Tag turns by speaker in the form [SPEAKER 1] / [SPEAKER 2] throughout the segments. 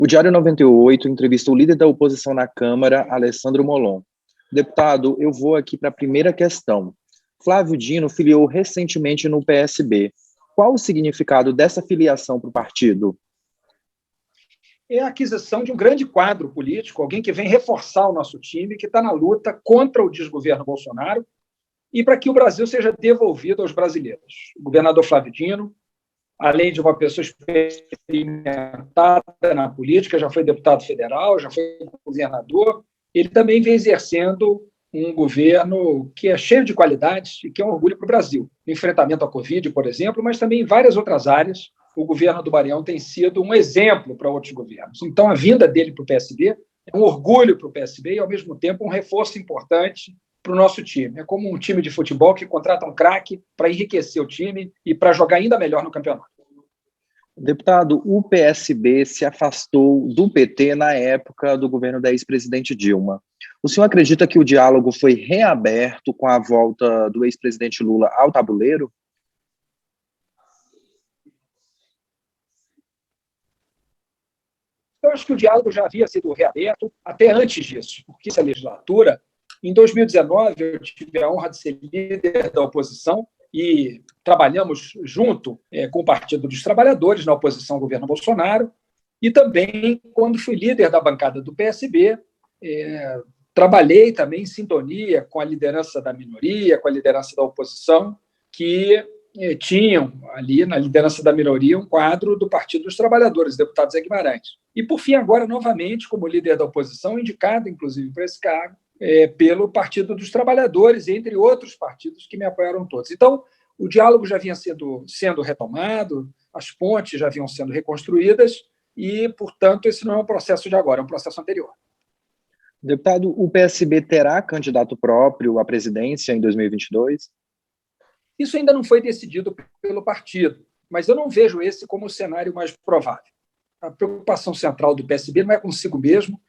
[SPEAKER 1] O Diário 98 entrevistou o líder da oposição na Câmara, Alessandro Molon. Deputado, eu vou aqui para a primeira questão. Flávio Dino filiou recentemente no PSB. Qual o significado dessa filiação para o partido?
[SPEAKER 2] É a aquisição de um grande quadro político, alguém que vem reforçar o nosso time, que está na luta contra o desgoverno Bolsonaro e para que o Brasil seja devolvido aos brasileiros. O governador Flávio Dino, além de uma pessoa experimentada na política, já foi deputado federal, já foi governador, ele também vem exercendo um governo que é cheio de qualidades e que é um orgulho para o Brasil. No enfrentamento à Covid, por exemplo, mas também em várias outras áreas, o governo do Maranhão tem sido um exemplo para outros governos. Então, a vinda dele para o PSB é um orgulho para o PSB e, ao mesmo tempo, um reforço importante para o nosso time. É como um time de futebol que contrata um craque para enriquecer o time e para jogar ainda melhor no campeonato.
[SPEAKER 1] Deputado, o PSB se afastou do PT na época do governo da ex-presidente Dilma. O senhor acredita que o diálogo foi reaberto com a volta do ex-presidente Lula ao tabuleiro?
[SPEAKER 2] Eu acho que o diálogo já havia sido reaberto até antes disso, porque essa legislatura, em 2019, eu tive a honra de ser líder da oposição e trabalhamos junto com o Partido dos Trabalhadores na oposição ao governo Bolsonaro e também, quando fui líder da bancada do PSB, trabalhei também em sintonia com a liderança da minoria, com a liderança da oposição, que tinham ali na liderança da minoria um quadro do Partido dos Trabalhadores, deputado Zé Guimarães. E, por fim, agora, novamente, como líder da oposição, indicado, inclusive, para esse cargo, pelo Partido dos Trabalhadores, entre outros partidos que me apoiaram todos. Então, o diálogo já vinha sendo retomado, as pontes já vinham sendo reconstruídas e, portanto, esse não é um processo de agora, é um processo anterior.
[SPEAKER 1] Deputado, o PSB terá candidato próprio à presidência em 2022?
[SPEAKER 2] Isso ainda não foi decidido pelo partido, mas eu não vejo esse como o cenário mais provável. A preocupação central do PSB não é consigo mesmo,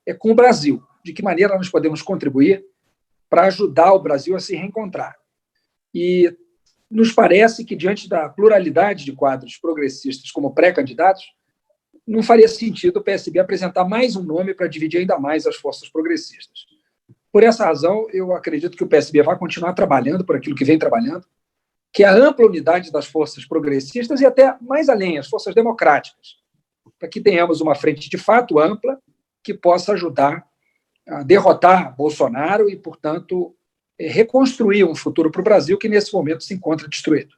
[SPEAKER 2] é com o Brasil. De que maneira nós podemos contribuir para ajudar o Brasil a se reencontrar. E nos parece que, diante da pluralidade de quadros progressistas como pré-candidatos, não faria sentido o PSB apresentar mais um nome para dividir ainda mais as forças progressistas. Por essa razão, eu acredito que o PSB vai continuar trabalhando por aquilo que vem trabalhando, que é a ampla unidade das forças progressistas e até mais além, as forças democráticas, para que tenhamos uma frente de fato ampla que possa ajudar a derrotar Bolsonaro e, portanto, reconstruir um futuro para o Brasil que, nesse momento, se encontra destruído.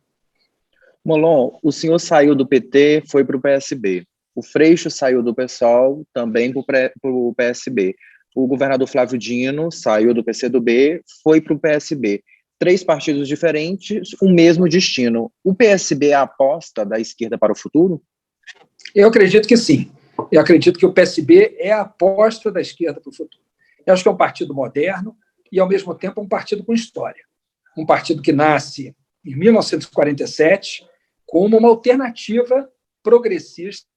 [SPEAKER 1] Molon, o senhor saiu do PT, foi para o PSB. O Freixo saiu do PSOL, também para o PSB. O governador Flávio Dino saiu do PCdoB, foi para o PSB. 3 partidos diferentes, o mesmo destino. O PSB é a aposta da esquerda para o futuro?
[SPEAKER 2] Eu acredito que sim. Eu acredito que o PSB é a aposta da esquerda para o futuro. Eu acho que é um partido moderno e, ao mesmo tempo, um partido com história. Um partido que nasce em 1947 como uma alternativa progressista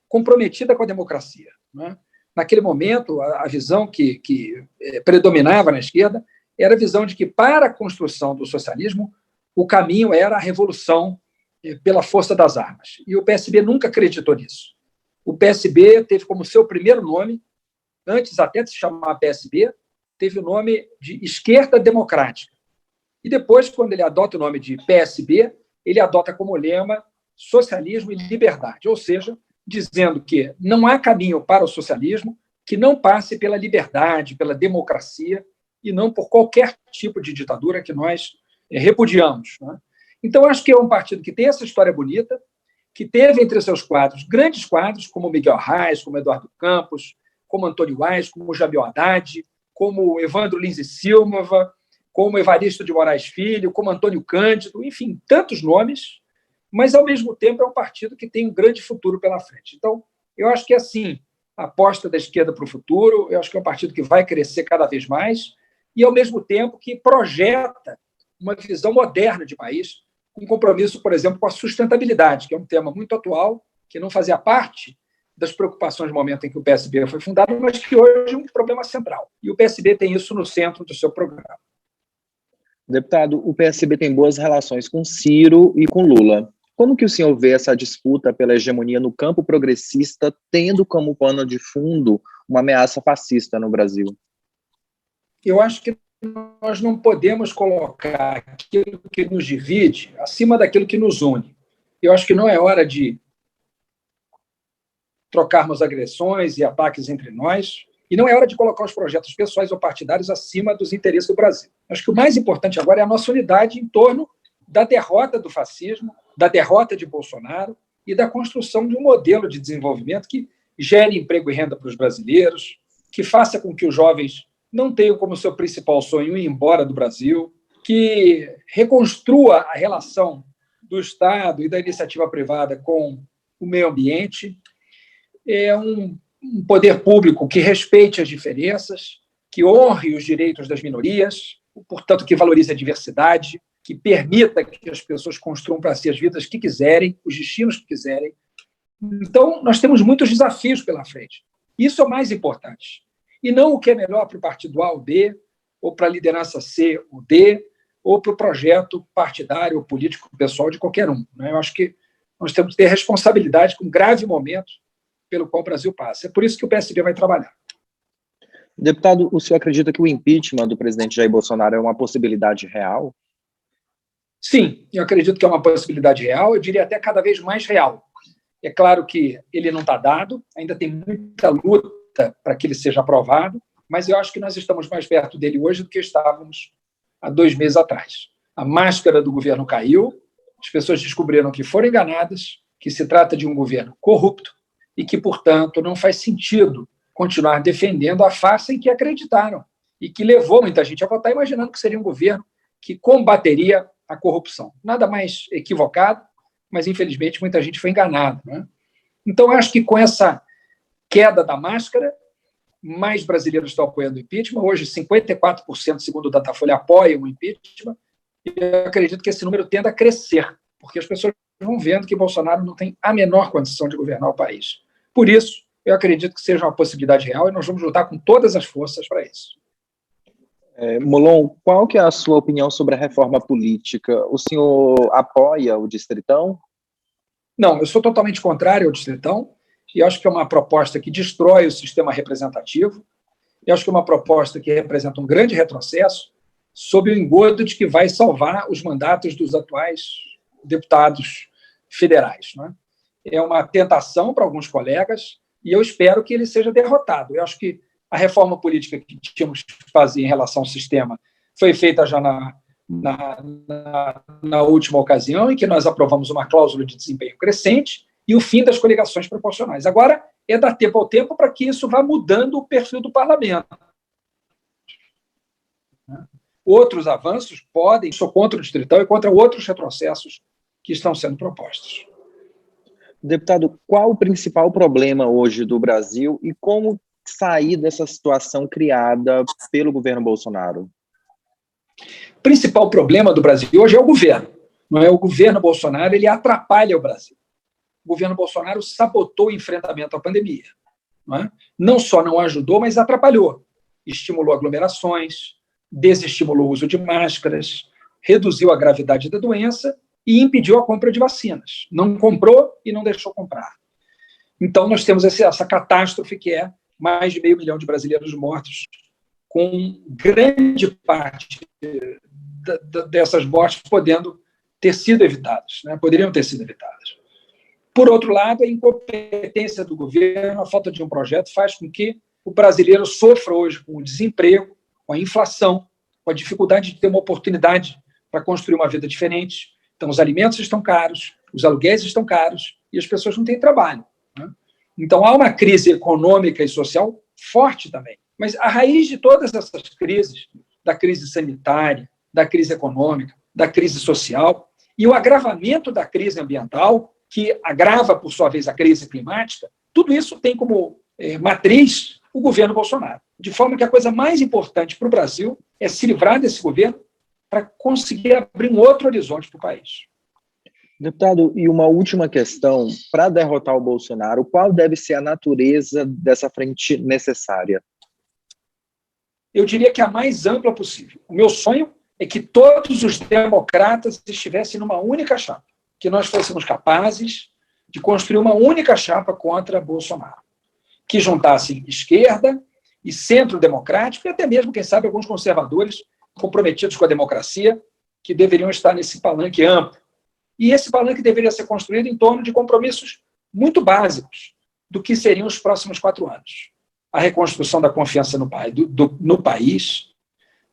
[SPEAKER 2] comprometida com a democracia. Né? Naquele momento, a visão que predominava na esquerda era a visão de que, para a construção do socialismo, o caminho era a revolução pela força das armas. E o PSB nunca acreditou nisso. O PSB teve como seu primeiro nome, antes até de se chamar PSB, teve o nome de Esquerda Democrática. E depois, quando ele adota o nome de PSB, ele adota como lema socialismo e liberdade, ou seja, dizendo que não há caminho para o socialismo que não passe pela liberdade, pela democracia, e não por qualquer tipo de ditadura que nós repudiamos. Né? Então, acho que é um partido que tem essa história bonita, que teve entre seus quadros grandes quadros, como Miguel Arraes, como Eduardo Campos, como Antônio Aires, como Jamil Haddad, como Evandro Lins e Silva, como Evaristo de Moraes Filho, como Antônio Cândido, enfim, tantos nomes, mas, ao mesmo tempo, é um partido que tem um grande futuro pela frente. Então, eu acho que é assim, a aposta da esquerda para o futuro, eu acho que é um partido que vai crescer cada vez mais e, ao mesmo tempo, que projeta uma visão moderna de país, um compromisso, por exemplo, com a sustentabilidade, que é um tema muito atual, que não fazia parte das preocupações no momento em que o PSB foi fundado, mas que hoje é um problema central. E o PSB tem isso no centro do seu programa.
[SPEAKER 1] Deputado, o PSB tem boas relações com Ciro e com Lula. Como que o senhor vê essa disputa pela hegemonia no campo progressista, tendo como pano de fundo uma ameaça fascista no Brasil?
[SPEAKER 2] Eu acho que nós não podemos colocar aquilo que nos divide acima daquilo que nos une. Eu acho que não é hora de trocarmos agressões e ataques entre nós, e não é hora de colocar os projetos pessoais ou partidários acima dos interesses do Brasil. Acho que o mais importante agora é a nossa unidade em torno da derrota do fascismo, da derrota de Bolsonaro e da construção de um modelo de desenvolvimento que gere emprego e renda para os brasileiros, que faça com que os jovens não tenham como seu principal sonho ir embora do Brasil, que reconstrua a relação do Estado e da iniciativa privada com o meio ambiente, é um poder público que respeite as diferenças, que honre os direitos das minorias, portanto, que valorize a diversidade, que permita que as pessoas construam para si as vidas que quiserem, os destinos que quiserem. Então, nós temos muitos desafios pela frente. Isso é o mais importante. E não o que é melhor para o partido A ou B, ou para a liderança C ou D, ou para o projeto partidário ou político pessoal de qualquer um. Eu acho que nós temos que ter responsabilidade com um grave momento pelo qual o Brasil passa. É por isso que o PSB vai trabalhar.
[SPEAKER 1] Deputado, o senhor acredita que o impeachment do presidente Jair Bolsonaro é uma possibilidade real?
[SPEAKER 2] Sim, eu acredito que é uma possibilidade real, eu diria até cada vez mais real. É claro que ele não está dado, ainda tem muita luta para que ele seja aprovado, mas eu acho que nós estamos mais perto dele hoje do que estávamos há 2 meses atrás. A máscara do governo caiu, as pessoas descobriram que foram enganadas, que se trata de um governo corrupto e que, portanto, não faz sentido continuar defendendo a farsa em que acreditaram e que levou muita gente a votar imaginando que seria um governo que combateria a corrupção. Nada mais equivocado, mas, infelizmente, muita gente foi enganada. Então, eu acho que com essa queda da máscara, mais brasileiros estão apoiando o impeachment. Hoje, 54%, segundo o Datafolha, apoiam o impeachment. E eu acredito que esse número tende a crescer, porque as pessoas vão vendo que Bolsonaro não tem a menor condição de governar o país. Por isso, eu acredito que seja uma possibilidade real e nós vamos lutar com todas as forças para isso.
[SPEAKER 1] Molon, qual que é a sua opinião sobre a reforma política? O senhor apoia o Distritão?
[SPEAKER 2] Não, eu sou totalmente contrário ao Distritão e acho que é uma proposta que destrói o sistema representativo e acho que é uma proposta que representa um grande retrocesso sob o engodo de que vai salvar os mandatos dos atuais deputados federais. É uma tentação para alguns colegas e eu espero que ele seja derrotado. Eu acho que a reforma política que tínhamos que fazer em relação ao sistema foi feita já na última ocasião, em que nós aprovamos uma cláusula de desempenho crescente e o fim das coligações proporcionais. Agora, é dar tempo ao tempo para que isso vá mudando o perfil do parlamento. Outros avanços podem, sou contra o Distritão e contra outros retrocessos que estão sendo propostos.
[SPEAKER 1] Deputado, qual o principal problema hoje do Brasil e como sair dessa situação criada pelo governo Bolsonaro?
[SPEAKER 2] O principal problema do Brasil hoje é o governo. Não é o governo Bolsonaro, ele atrapalha o Brasil. O governo Bolsonaro sabotou o enfrentamento à pandemia. Não só não ajudou, mas atrapalhou. Estimulou aglomerações, desestimulou o uso de máscaras, reduziu a gravidade da doença e impediu a compra de vacinas. Não comprou e não deixou comprar. Então, nós temos essa catástrofe que é mais de 500 mil de brasileiros mortos, com grande parte dessas mortes podendo ter sido evitadas, poderiam ter sido evitadas. Por outro lado, a incompetência do governo, a falta de um projeto, faz com que o brasileiro sofra hoje com o desemprego, com a inflação, com a dificuldade de ter uma oportunidade para construir uma vida diferente. Então, os alimentos estão caros, os aluguéis estão caros e as pessoas não têm trabalho. Então, há uma crise econômica e social forte também. Mas a raiz de todas essas crises, da crise sanitária, da crise econômica, da crise social e o agravamento da crise ambiental, que agrava, por sua vez, a crise climática, tudo isso tem como matriz o governo Bolsonaro. De forma que a coisa mais importante para o Brasil é se livrar desse governo para conseguir abrir um outro horizonte para o país.
[SPEAKER 1] Deputado, e uma última questão, para derrotar o Bolsonaro, qual deve ser a natureza dessa frente necessária?
[SPEAKER 2] Eu diria que a mais ampla possível. O meu sonho é que todos os democratas estivessem numa única chapa. que nós fôssemos capazes de construir uma única chapa contra Bolsonaro, que juntasse esquerda e centro democrático, e até mesmo, quem sabe, alguns conservadores comprometidos com a democracia, que deveriam estar nesse palanque amplo. E esse palanque deveria ser construído em torno de compromissos muito básicos do que seriam os próximos 4 anos. A reconstrução da confiança no país,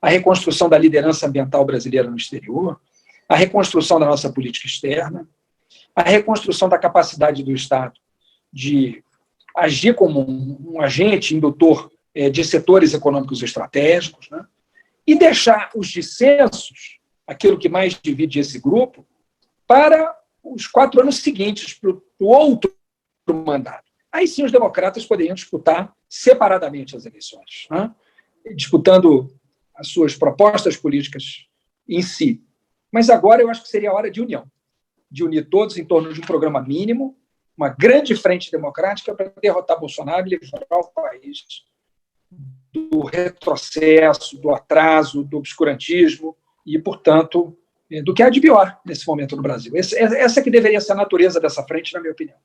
[SPEAKER 2] a reconstrução da liderança ambiental brasileira no exterior, a reconstrução da nossa política externa, a reconstrução da capacidade do Estado de agir como um agente indutor de setores econômicos estratégicos, né? E deixar os dissensos, aquilo que mais divide esse grupo, para os 4 anos seguintes, para o outro mandato. Aí sim os democratas poderiam disputar separadamente as eleições, né? Disputando as suas propostas políticas em si. Mas agora eu acho que seria a hora de união, de unir todos em torno de um programa mínimo, uma grande frente democrática para derrotar Bolsonaro e livrar o país do retrocesso, do atraso, do obscurantismo e, portanto, do que há de pior nesse momento no Brasil. Essa que deveria ser a natureza dessa frente, na minha opinião.